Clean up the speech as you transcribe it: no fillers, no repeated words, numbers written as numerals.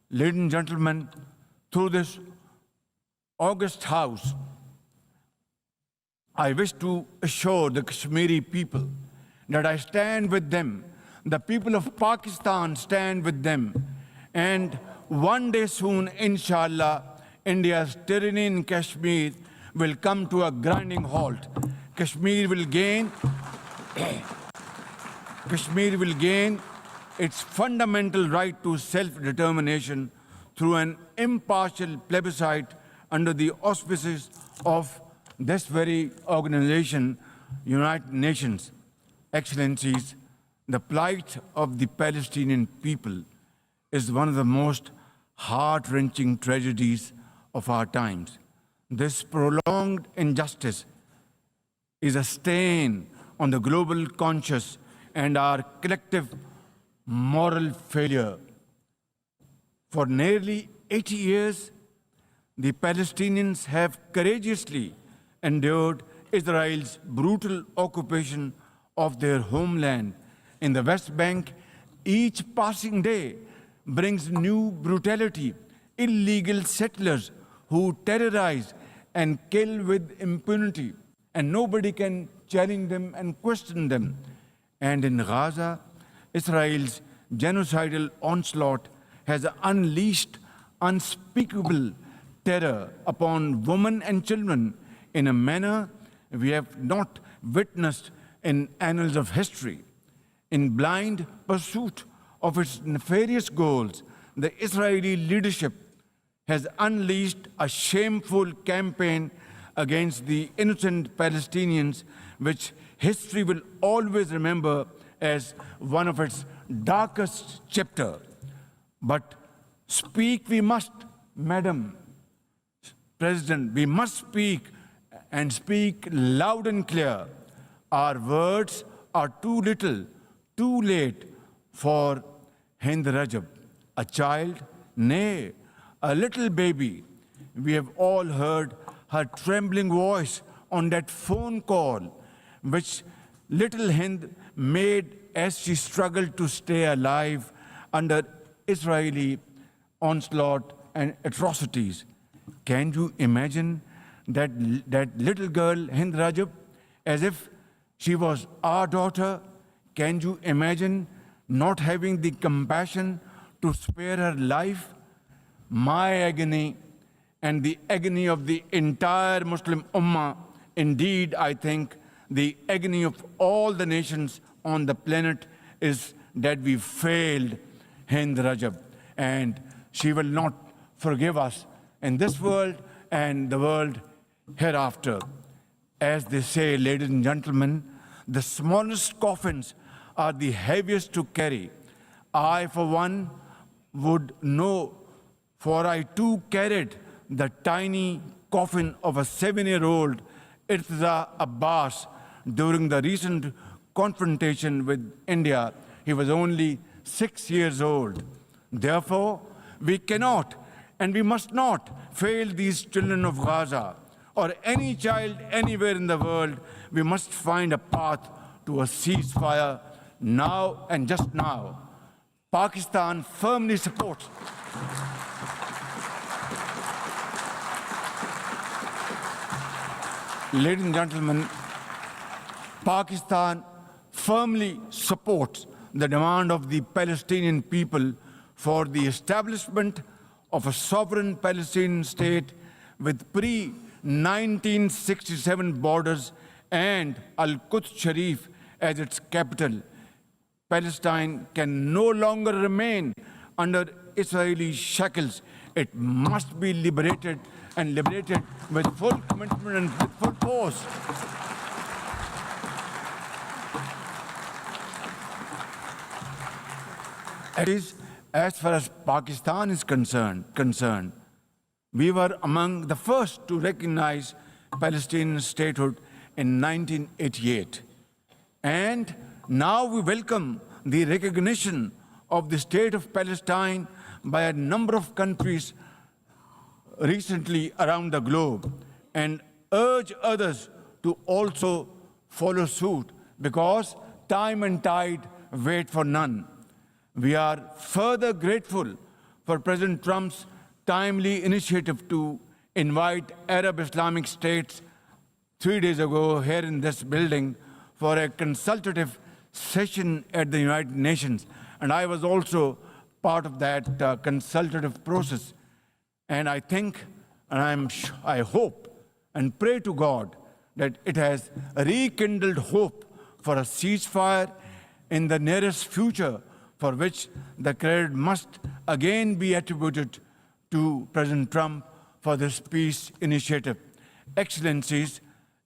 Ladies and gentlemen, through this august house, I wish to assure the Kashmiri people that I stand with them. The people of Pakistan stand with them. And one day soon, inshallah, India's tyranny in Kashmir will come to a grinding halt. Kashmir will gain its fundamental right to self-determination through an impartial plebiscite under the auspices of this very organization, United Nations. Excellencies, the plight of the Palestinian people is one of the most heart-wrenching tragedies of our times. This prolonged injustice is a stain on the global conscience and our collective moral failure. For nearly 80 years, the Palestinians have courageously endured Israel's brutal occupation of their homeland in the West Bank. Each passing day brings new brutality, illegal settlers who terrorize and kill with impunity, and nobody can challenge them and question them. And in Gaza, Israel's genocidal onslaught has unleashed unspeakable terror upon women and children in a manner we have not witnessed in annals of history. In blind pursuit of its nefarious goals, the Israeli leadership has unleashed a shameful campaign against the innocent Palestinians, which history will always remember as one of its darkest chapters. But speak we must, Madam President, we must speak and speak loud and clear. Our words are too little, too late for Hind Rajab, a child, nay, a little baby. We have all heard her trembling voice on that phone call, which little Hind made as she struggled to stay alive under Israeli onslaught and atrocities. Can you imagine that little girl, Hind Rajab, as if she was our daughter? Can you imagine not having the compassion to spare her life? My agony and the agony of the entire Muslim Ummah, indeed, I think, the agony of all the nations on the planet is that we failed Hind Rajab, and she will not forgive us in this world and the world hereafter. As they say, ladies and gentlemen, the smallest coffins are the heaviest to carry. I, for one, would know, for I too carried the tiny coffin of a 7-year-old Irtiza Abbas during the recent confrontation with India. He was only 6 years old. Therefore, we cannot and we must not fail these children of Gaza or any child anywhere in the world. We must find a path to a ceasefire now and just now. Pakistan firmly supports Ladies and gentlemen, Pakistan firmly supports the demand of the Palestinian people for the establishment of a sovereign Palestinian state with pre-1967 borders and Al-Quds Sharif as its capital. Palestine can no longer remain under Israeli shackles. It must be liberated, and liberated with full commitment and with full force. At least as far as Pakistan is concerned, we were among the first to recognize Palestinian statehood in 1988. And now we welcome the recognition of the state of Palestine by a number of countries recently around the globe, and urge others to also follow suit, because time and tide wait for none. We are further grateful for President Trump's timely initiative to invite Arab Islamic states 3 days ago here in this building for a consultative session at the United Nations. And I was also part of that consultative process. And I think, and I hope and pray to God that it has rekindled hope for a ceasefire in the nearest future, for which the credit must again be attributed to President Trump for this peace initiative. Excellencies,